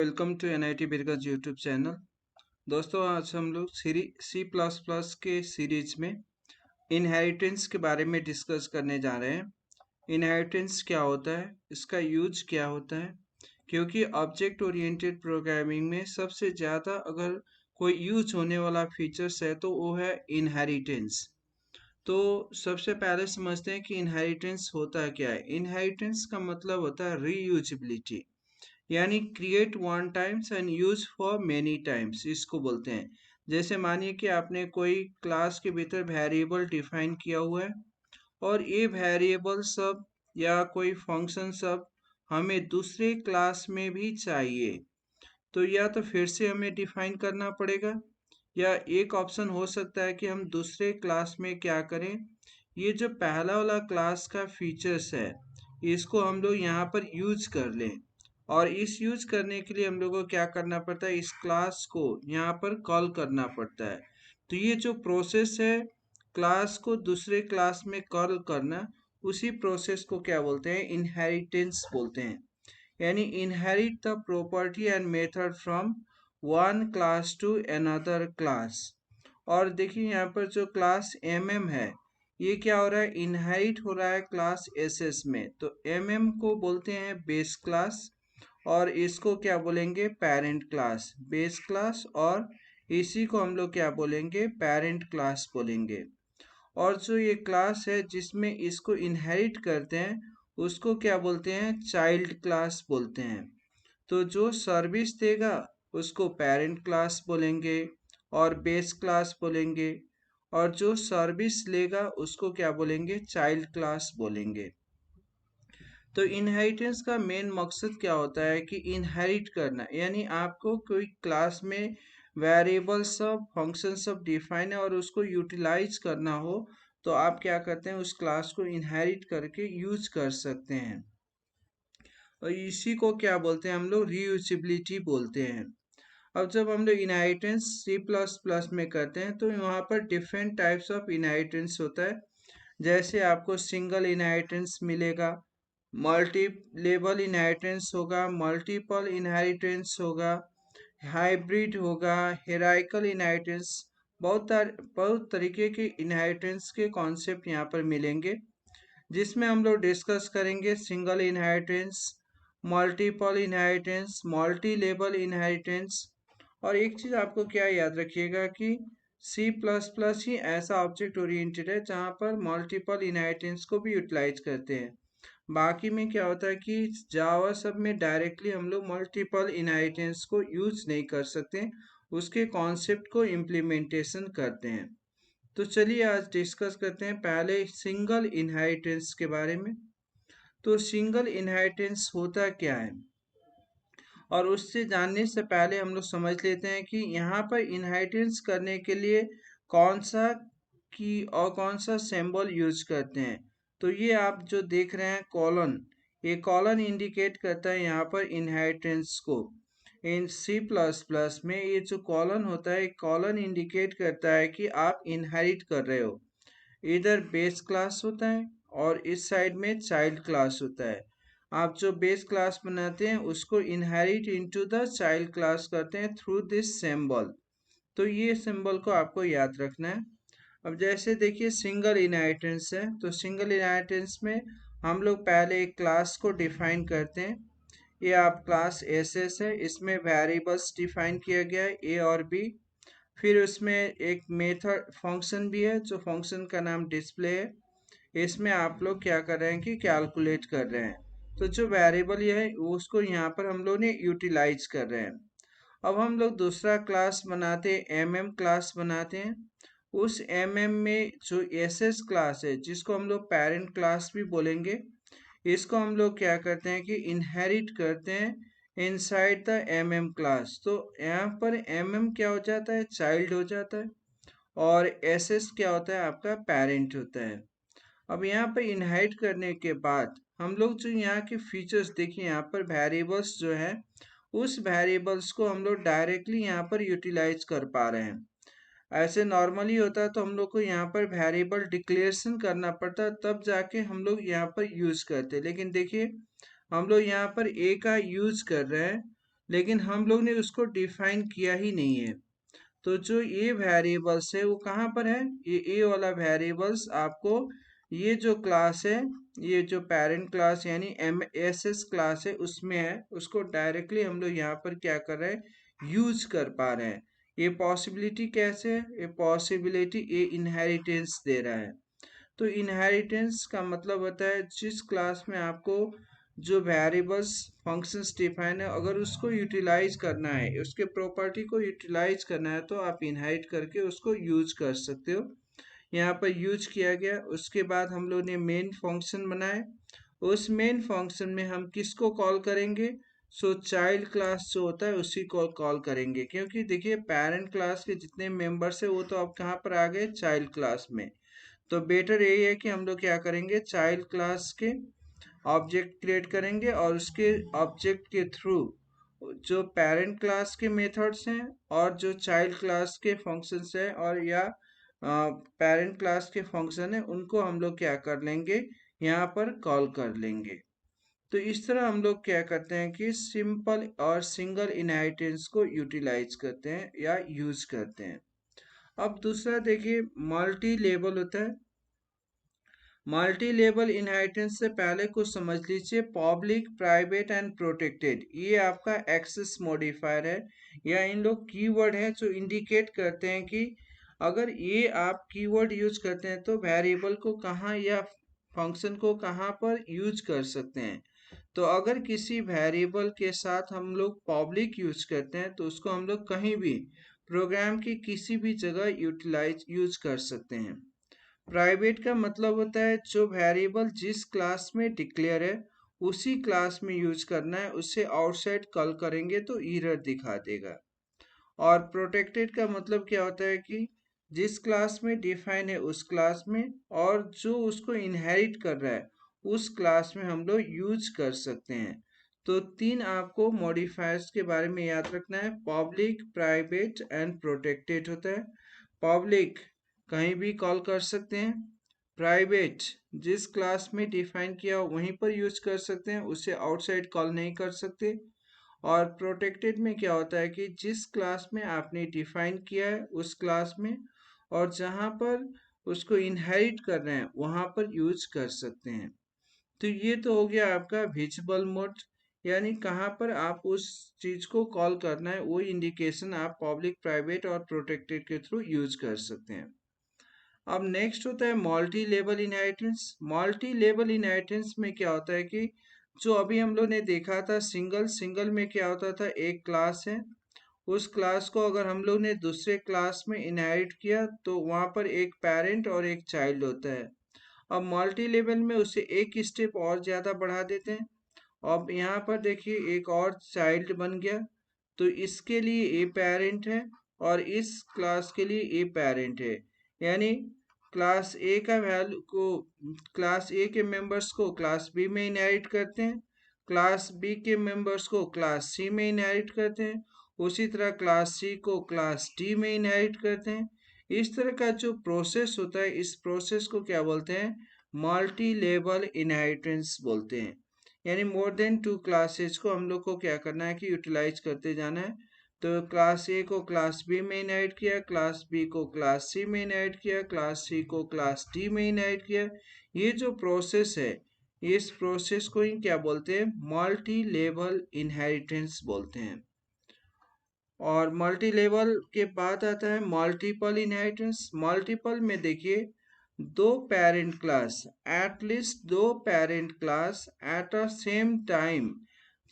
Welcome to NIT Birganj YouTube channel. दोस्तों, आज हम लोग सी प्लस प्लस के सीरीज में इनहेरिटेंस के बारे में डिस्कस करने जा रहे हैं। इनहेरिटेंस क्या होता है, इसका यूज क्या होता है, क्योंकि ऑब्जेक्ट ओरिएंटेड प्रोग्रामिंग में सबसे ज़्यादा अगर कोई यूज होने वाला फीचर्स है तो वो है इनहेरिटेंस। तो सबसे पहले समझते हैं कि इनहेरिटेंस होता क्या है। इनहेरिटेंस का मतलब होता है रीयूजेबिलिटी, यानी create one times and use for many times, इसको बोलते हैं। जैसे मानिए कि आपने कोई क्लास के भीतर वेरिएबल डिफाइन किया हुआ है और ये वेरिएबल सब या कोई फंक्शन सब हमें दूसरे क्लास में भी चाहिए, तो या तो फिर से हमें डिफाइन करना पड़ेगा, या एक ऑप्शन हो सकता है कि हम दूसरे क्लास में क्या करें, ये जो पहला वाला क्लास का फीचर्स है इसको हम लोग यहाँ पर यूज कर लें। और इस यूज करने के लिए हम लोग को क्या करना पड़ता है, इस क्लास को यहाँ पर कॉल करना पड़ता है। तो ये जो प्रोसेस है क्लास को दूसरे क्लास में कॉल करना, उसी प्रोसेस को क्या बोलते हैं, इनहेरिटेंस बोलते हैं। यानी inherit the property and method from one class to another class. और देखिए यहाँ पर जो क्लास है, ये क्या हो रहा है, इनहेरिट हो रहा है क्लास में। तो को बोलते हैं बेस क्लास, और इसको क्या बोलेंगे, पेरेंट क्लास। बेस क्लास और इसी को हम लोग क्या बोलेंगे, पेरेंट क्लास बोलेंगे। और जो ये क्लास है जिसमें इसको इनहेरिट करते हैं उसको क्या बोलते हैं, चाइल्ड क्लास बोलते हैं। तो जो सर्विस देगा उसको पेरेंट क्लास बोलेंगे और बेस क्लास बोलेंगे, और जो सर्विस लेगा उसको क्या बोलेंगे, चाइल्ड क्लास बोलेंगे। तो इनहेरिटेंस का मेन मकसद क्या होता है कि इनहेरिट करना, यानी आपको कोई क्लास में वेरिएबल सब फंक्शन सब डिफाइन है और उसको यूटिलाइज करना हो, तो आप क्या करते हैं, उस क्लास को इनहेरिट करके यूज कर सकते हैं। और इसी को क्या बोलते हैं हम लोग, रीयूजेबिलिटी बोलते हैं। अब जब हम लोग इनहेरिटेंस सी प्लस प्लस में करते हैं तो वहाँ पर डिफरेंट टाइप्स ऑफ इनहेरिटेंस होता है। जैसे आपको सिंगल इनहेरिटेंस मिलेगा, मल्टी लेवल इनहेरिटेंस होगा, मल्टीपल इनहेरिटेंस होगा, हाइब्रिड होगा, हेराइकल इनहेरिटेंस। बहुत तरीके के इनहेरिटेंस के कॉन्सेप्ट यहाँ पर मिलेंगे, जिसमें हम लोग डिस्कस करेंगे single inheritance, multiple inheritance, multi level inheritance. और एक चीज़ आपको क्या याद रखिएगा कि सी प्लस प्लस ही ऐसा ऑब्जेक्ट ओरिएंटेड है जहाँ पर मल्टीपल इनहेरिटेंस को भी यूटिलाइज करते हैं। बाकी में क्या होता है कि जावा सब में डायरेक्टली हम लोग मल्टीपल इनहेरिटेंस को यूज नहीं कर सकते, उसके कॉन्सेप्ट को इम्प्लीमेंटेशन करते हैं। तो चलिए आज डिस्कस करते हैं पहले सिंगल इनहेरिटेंस के बारे में। तो सिंगल इनहेरिटेंस होता क्या है, और उससे जानने से पहले हम लोग समझ लेते हैं कि यहाँ पर इनहेरिटेंस करने के लिए कौन सा की और कौन सा सिंबल यूज करते हैं। तो ये आप जो देख रहे हैं कॉलन, ये कॉलन इंडिकेट करता है यहाँ पर इनहेरिटेंस को। इन सी प्लस प्लस में ये जो कॉलन होता है, कॉलन इंडिकेट करता है कि आप इनहेरिट कर रहे हो। इधर बेस क्लास होता है और इस साइड में चाइल्ड क्लास होता है। आप जो बेस क्लास बनाते हैं उसको inherit into the child class करते हैं थ्रू दिस सिंबल। तो ये सिंबल को आपको याद रखना है। अब जैसे देखिए सिंगल इनहेरिटेंस है, तो सिंगल इनहेरिटेंस में हम लोग पहले एक क्लास को डिफाइन करते हैं। ये आप क्लास एस है, इसमें वेरिएबल्स डिफाइन किया गया है ए और बी। फिर उसमें एक मेथड फंक्शन भी है, जो फंक्शन का नाम डिस्प्ले है। इसमें आप लोग क्या कर रहे हैं कि कैलकुलेट कर रहे हैं। तो जो वेरिएबल ये है उसको यहाँ पर हम लोग ने यूटिलाइज कर रहे हैं। अब हम लोग दूसरा क्लास बनाते हैं, क्लास बनाते हैं। उस में जो क्लास है, जिसको हम लोग पेरेंट क्लास भी बोलेंगे, इसको हम लोग क्या करते हैं कि इनहेरिट करते हैं इनसाइड द क्लास। तो यहाँ पर क्या हो जाता है, चाइल्ड हो जाता है, और क्या होता है, आपका पेरेंट होता है। अब यहाँ पर इनहाइट करने के बाद हम लोग जो यहाँ के फीचर्स देखिए, यहाँ पर वेरिएबल्स जो है उस वेरिएबल्स को हम लोग डायरेक्टली यहाँ पर यूटिलाइज कर पा रहे हैं। ऐसे नॉर्मली होता है तो हम लोग को यहाँ पर वेरिएबल डिक्लेरेशन करना पड़ता है, तब जाके हम लोग यहाँ पर यूज करते हैं। लेकिन देखिए हम लोग यहाँ पर ए का यूज कर रहे हैं, लेकिन हम लोग ने उसको डिफाइन किया ही नहीं है। तो जो ये वेरिएबल्स है वो कहाँ पर है, ये वाला वेरिएबल्स आपको ये जो क्लास है, ये जो पेरेंट क्लास यानी MSS क्लास है उसमें है, उसको डायरेक्टली हम लोग यहाँ पर क्या कर रहे हैं, यूज कर पा रहे हैं। ये पॉसिबिलिटी कैसे है, ये पॉसिबिलिटी ये इनहेरिटेंस दे रहा है। तो इनहेरिटेंस का मतलब होता है जिस क्लास में आपको जो वेरिएबल्स फंक्शंस डिफाइन है अगर उसको यूटिलाइज करना है, उसके प्रॉपर्टी को यूटिलाइज करना है, तो आप इनहेरिट करके उसको यूज कर सकते हो। यहाँ पर यूज किया गया, उसके बाद हम लोग ने मेन फंक्शन बनाए। उस मेन फंक्शन में हम किसको कॉल करेंगे, सो चाइल्ड क्लास जो होता है उसी को कॉल करेंगे, क्योंकि देखिए पेरेंट क्लास के जितने मेंबर्स है वो तो अब कहाँ पर आ गए, चाइल्ड क्लास में। तो बेटर यही है कि हम लोग क्या करेंगे, चाइल्ड क्लास के ऑब्जेक्ट क्रिएट करेंगे और उसके ऑब्जेक्ट के थ्रू जो पेरेंट क्लास के मेथड्स हैं और जो चाइल्ड क्लास के फंक्शंस हैं और या पेरेंट क्लास के फंक्शन है उनको हम लोग क्या कर लेंगे, यहाँ पर कॉल कर लेंगे। तो इस तरह हम लोग क्या करते हैं कि सिंपल और सिंगल इनहेरिटेंस को यूटिलाइज करते हैं या यूज करते हैं। अब दूसरा देखिए मल्टी लेवल होता है। मल्टी लेवल इनहेरिटेंस से पहले कुछ समझ लीजिए, पब्लिक प्राइवेट एंड प्रोटेक्टेड ये आपका एक्सेस मॉडिफायर है, या इन लोग कीवर्ड हैं जो इंडिकेट करते हैं कि अगर ये आप कीवर्ड यूज करते हैं तो वेरिएबल को कहाँ या फंक्शन को कहाँ पर यूज कर सकते हैं। तो अगर किसी वेरिएबल के साथ हम लोग पब्लिक यूज करते हैं तो उसको हम लोग कहीं भी प्रोग्राम की किसी भी जगह यूज कर सकते हैं। प्राइवेट का मतलब होता है जो वेरिएबल जिस क्लास में डिक्लेयर है उसी क्लास में यूज करना है, उससे आउटसाइड कॉल करेंगे तो एरर दिखा देगा। और प्रोटेक्टेड का मतलब क्या होता है कि जिस क्लास में डिफाइन है उस क्लास में और जो उसको इनहेरिट कर रहा है उस क्लास में हम लोग यूज कर सकते हैं। तो तीन आपको मॉडिफायर्स के बारे में याद रखना है, पब्लिक प्राइवेट एंड प्रोटेक्टेड होता है। पब्लिक कहीं भी कॉल कर सकते हैं, प्राइवेट जिस क्लास में डिफाइन किया हो वहीं पर यूज कर सकते हैं, उसे आउटसाइड कॉल नहीं कर सकते। और प्रोटेक्टेड में क्या होता है कि जिस क्लास में आपने डिफाइन किया है उस क्लास में और जहां पर उसको इनहेरिट कर रहे हैं वहां पर यूज कर सकते हैं। तो ये तो हो गया आपका विजिबल मोड, यानी कहाँ पर आप उस चीज को कॉल करना है वो इंडिकेशन आप पब्लिक प्राइवेट और प्रोटेक्टेड के थ्रू यूज कर सकते हैं। अब नेक्स्ट होता है multi level inheritance. Multi level inheritance में क्या होता है कि जो अभी हम लोग ने देखा था सिंगल, सिंगल में क्या होता था, एक क्लास है, उस क्लास को अगर हम लोग ने दूसरे क्लास में इनहेरिट किया तो वहां पर एक पेरेंट और एक चाइल्ड होता है। अब मल्टी लेवल में उसे एक स्टेप और ज़्यादा बढ़ा देते हैं। अब यहाँ पर देखिए एक और चाइल्ड बन गया, तो इसके लिए ए पेरेंट है और इस क्लास के लिए ए पेरेंट है, यानी क्लास ए का वैल्यू को, क्लास ए के मेंबर्स को क्लास बी में इनहेरिट करते हैं, क्लास बी के मेंबर्स को क्लास सी में इनहेरिट करते हैं, उसी तरह क्लास सी को क्लास डी में इनहेरिट करते हैं। इस तरह का जो प्रोसेस होता है इस प्रोसेस को क्या बोलते हैं, मल्टी लेवल इनहेरिटेंस बोलते हैं। यानी मोर देन टू क्लासेज को हम लोग को क्या करना है कि यूटिलाइज करते जाना है। तो क्लास ए को क्लास बी में इनहेरिट किया, क्लास बी को क्लास सी में इनहेरिट किया, क्लास सी को क्लास डी में इनहेरिट किया। ये जो प्रोसेस है इस प्रोसेस को ही क्या बोलते हैं, मल्टी लेवल इनहेरिटेंस बोलते हैं। और मल्टी लेवल के बाद आता है मल्टीपल इनहेरिटेंस। मल्टीपल में देखिए दो पेरेंट क्लास, एटलीस्ट दो parent class at a same time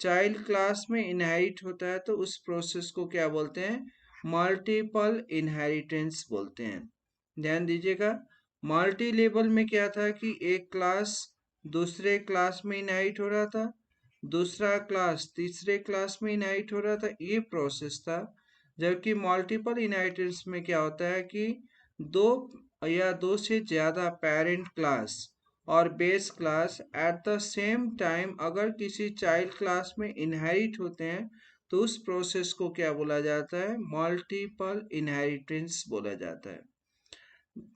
child class में इनहेरिट होता है तो उस प्रोसेस को क्या बोलते हैं, मल्टीपल इनहेरिटेंस बोलते हैं। ध्यान दीजिएगा, मल्टी लेवल में क्या था कि एक क्लास दूसरे क्लास में इनहेरिट हो रहा था, दूसरा क्लास तीसरे क्लास में इनहेरिट हो रहा था, ये प्रोसेस था। जबकि मल्टीपल इनहेरिटेंस में क्या होता है कि दो या दो से ज़्यादा पेरेंट क्लास और base class at the same time अगर किसी चाइल्ड क्लास में इनहेरिट होते हैं तो उस प्रोसेस को क्या बोला जाता है, मल्टीपल इनहेरिटेंस बोला जाता है।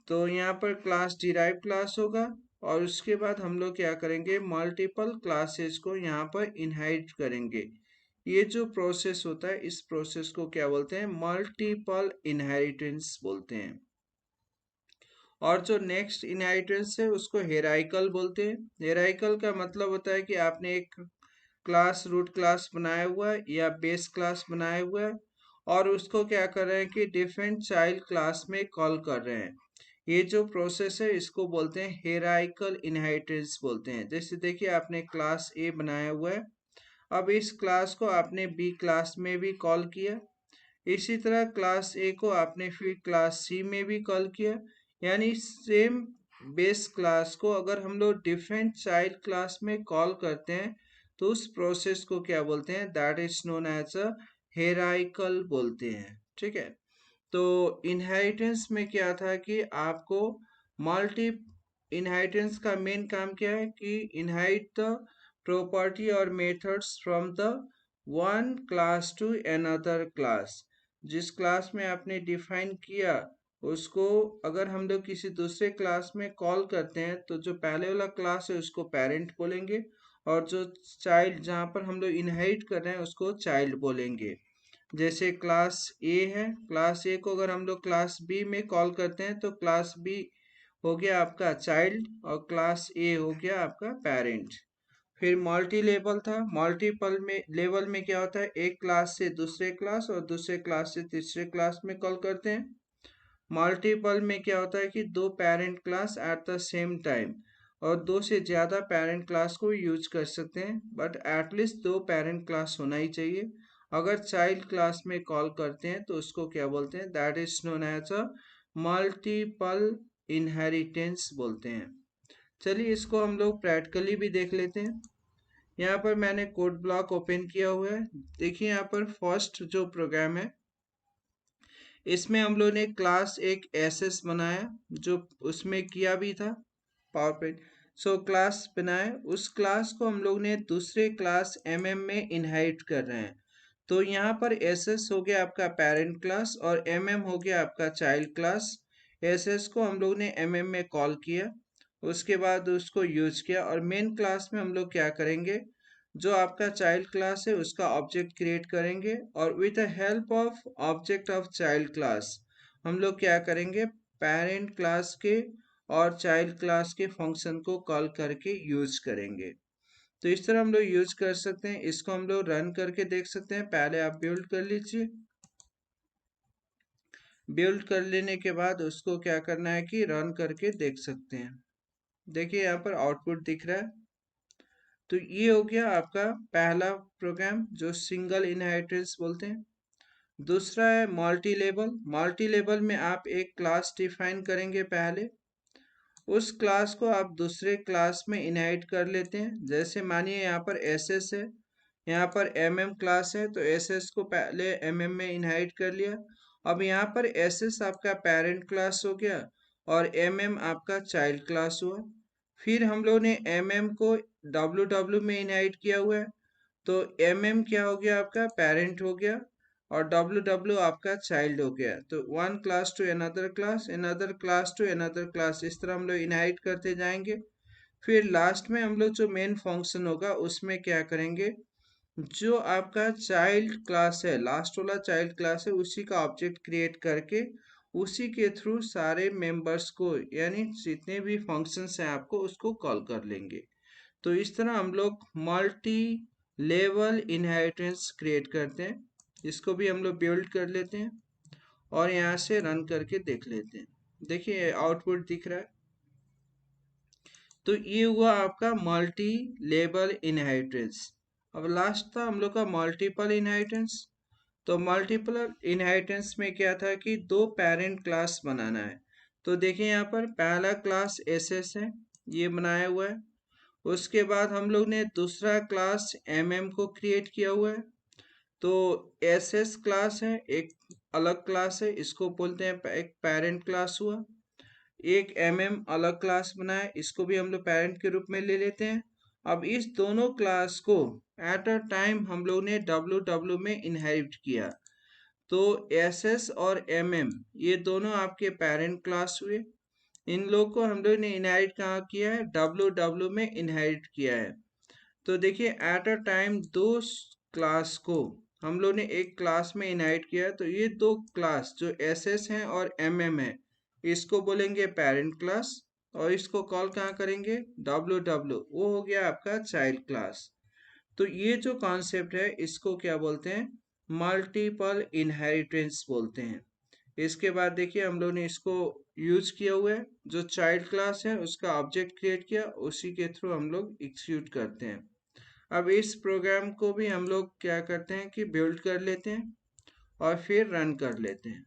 तो यहाँ पर क्लास डिराइव क्लास होगा और उसके बाद हम लोग क्या करेंगे, मल्टीपल क्लासेस को यहाँ पर इनहेरिट करेंगे। ये जो प्रोसेस होता है इस प्रोसेस को क्या बोलते हैं, मल्टीपल इनहेरिटेंस बोलते हैं। और जो नेक्स्ट इनहेरिटेंस है उसको हेराइकल बोलते हैं। हेराइकल का मतलब होता है कि आपने एक क्लास रूट क्लास बनाया हुआ है या बेस क्लास बनाया हुआ है और उसको क्या कर रहे हैं कि डिफरेंट चाइल्ड क्लास में कॉल कर रहे हैं। ये जो प्रोसेस है इसको बोलते हैं हेराइकल इनहेरिटेंस बोलते हैं। जैसे देखिए आपने क्लास ए बनाया हुआ है, अब इस क्लास को आपने बी क्लास में भी कॉल किया, इसी तरह क्लास ए को आपने फिर क्लास सी में भी कॉल किया, यानी सेम बेस क्लास को अगर हम लोग डिफरेंट चाइल्ड क्लास में कॉल करते हैं तो उस प्रोसेस को क्या बोलते हैं, that is known as a hierarchical बोलते हैं। ठीक है, तो इनहेरिटेंस में क्या था कि आपको मल्टी इनहेरिटेंस का मेन काम क्या है कि इनहेरिट द प्रॉपर्टी और methods from the one class to another class. जिस क्लास में आपने डिफाइन किया उसको अगर हम लोग किसी दूसरे क्लास में कॉल करते हैं तो जो पहले वाला क्लास है उसको पेरेंट बोलेंगे और जो चाइल्ड जहाँ पर हम लोग इनहेरिट कर रहे हैं उसको चाइल्ड बोलेंगे। जैसे क्लास ए है, क्लास ए को अगर हम लोग क्लास बी में कॉल करते हैं तो क्लास बी हो गया आपका चाइल्ड और क्लास ए हो गया आपका पेरेंट। फिर मल्टी लेवल था, मल्टीपल में लेवल में क्या होता है, एक क्लास से दूसरे क्लास और दूसरे क्लास से तीसरे क्लास में कॉल करते हैं। मल्टीपल में क्या होता है कि दो parent class at the same time और दो से ज़्यादा पेरेंट क्लास को यूज कर सकते हैं, बट एटलीस्ट दो पेरेंट क्लास होना ही चाहिए। अगर चाइल्ड क्लास में कॉल करते हैं तो उसको क्या बोलते हैं, that is known as a multiple inheritance बोलते हैं। चलिए इसको हम लोग प्रैक्टिकली भी देख लेते हैं। यहाँ पर मैंने कोड ब्लॉक ओपन किया हुआ है। देखिए यहाँ पर फर्स्ट जो प्रोग्राम है इसमें हम लोग ने क्लास एक एसएस बनाया जो उसमें किया भी था पावर पॉइंट। सो क्लास बनाए, उस क्लास को हम लोग ने दूसरे क्लास एमएम में इनहेरिट कर रहे हैं। तो यहाँ पर एसएस हो गया आपका पेरेंट क्लास और एमएम हो गया आपका चाइल्ड क्लास। एसएस को हम लोग ने एमएम में कॉल किया, उसके बाद उसको यूज किया और मेन क्लास में हम लोग क्या करेंगे, जो आपका चाइल्ड क्लास है उसका ऑब्जेक्ट क्रिएट करेंगे और with the help of object of child class हम लोग क्या करेंगे, पेरेंट क्लास के और चाइल्ड क्लास के फंक्शन को कॉल करके यूज करेंगे। तो इस तरह हम लोग यूज कर सकते हैं। इसको हम लोग रन करके देख सकते हैं। पहले आप बिल्ड कर लीजिए, बिल्ड कर लेने के बाद उसको क्या करना है कि रन करके देख सकते हैं। देखिए यहाँ पर आउटपुट दिख रहा है। तो ये हो गया आपका पहला प्रोग्राम जो सिंगल इनहेरिटेंस बोलते हैं। दूसरा है मल्टी लेवल। मल्टी लेवल में आप एक क्लास डिफाइन करेंगे पहले, उस क्लास को आप दूसरे क्लास में इनहेरिट कर लेते हैं। जैसे मानिए यहाँ पर एसएस है, यहाँ पर एमएम क्लास है तो एसएस को पहले एमएम में इनहेरिट कर लिया। अब यहाँ पर एसएस आपका पेरेंट क्लास हो गया और एमएम आपका चाइल्ड क्लास हुआ। फिर हम लोग ने एमएम को डब्ल्यू डब्ल्यू में इनहेरिट किया हुआ है तो एमएम क्या हो गया आपका पेरेंट हो गया और डब्ल्यू डब्ल्यू आपका चाइल्ड हो गया। तो one class to another class, another class to another class, इस तरह हम लोग इनहेरिट करते जाएंगे। फिर लास्ट में हम लोग जो मेन फंक्शन होगा उसमें क्या करेंगे, जो आपका चाइल्ड क्लास है, लास्ट वाला चाइल्ड क्लास है, उसी का ऑब्जेक्ट क्रिएट करके उसी के थ्रू सारे मेंबर्स को यानी जितने भी फंक्शंस हैं आपको उसको कॉल कर लेंगे। तो इस तरह हम लोग मल्टी लेवल इनहेरिटेंस क्रिएट करते हैं। इसको भी हम लोग बिल्ड कर लेते हैं और यहाँ से रन करके देख लेते हैं। देखिए आउटपुट दिख रहा है। तो ये हुआ आपका मल्टी लेवल इनहेरिटेंस। अब लास्ट था हम लोग का मल्टीपल इनहेरिटेंस। तो मल्टीपल इनहेरिटेंस में क्या था कि दो पेरेंट क्लास बनाना है। तो देखिए यहाँ पर पहला क्लास एसएस है, ये बनाया हुआ है। उसके बाद हम लोग ने दूसरा क्लास एमएम को क्रिएट किया हुआ है। तो एसएस क्लास है, एक अलग क्लास है, इसको बोलते हैं एक पेरेंट क्लास हुआ। एक एमएम अलग क्लास बनाया, इसको भी हम लोग पेरेंट के रूप में ले लेते हैं। अब इस दोनों क्लास को एट अ टाइम हम लोग ने डब्ल्यू डब्ल्यू में इनहेरिट किया। तो एसएस और एमएम ये दोनों आपके पेरेंट क्लास हुए। इन लोग को हम लोग ने इनहेरिट कहाँ किया है, डब्ल्यू डब्ल्यू में इनहेरिट किया है। तो देखिए एट अ टाइम दो क्लास को हम लोग ने एक क्लास में इनहाइट किया है, तो ये दो क्लास जो एस हैं और है, इसको बोलेंगे पेरेंट क्लास, और इसको कॉल कहाँ करेंगे, डब्ल्यू, वो हो गया आपका चाइल्ड क्लास। तो ये जो कॉन्सेप्ट है इसको क्या बोलते हैं, मल्टीपल इनहेरिटेंस बोलते हैं। इसके बाद देखिए हम लोग ने इसको यूज किया हुआ है, जो चाइल्ड क्लास है उसका ऑब्जेक्ट क्रिएट किया, उसी के थ्रू हम लोग एग्जीक्यूट करते हैं। अब इस प्रोग्राम को भी हम लोग क्या करते हैं कि बिल्ड कर लेते हैं और फिर रन कर लेते हैं।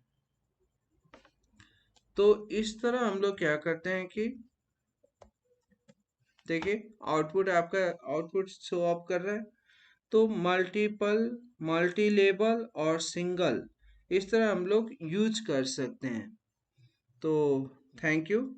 तो इस तरह हम लोग क्या करते हैं कि देखिए आउटपुट आपका आउटपुट शो ऑफ कर रहा है। तो मल्टीपल, मल्टी लेबल और सिंगल, इस तरह हम लोग यूज कर सकते हैं। तो थैंक यू।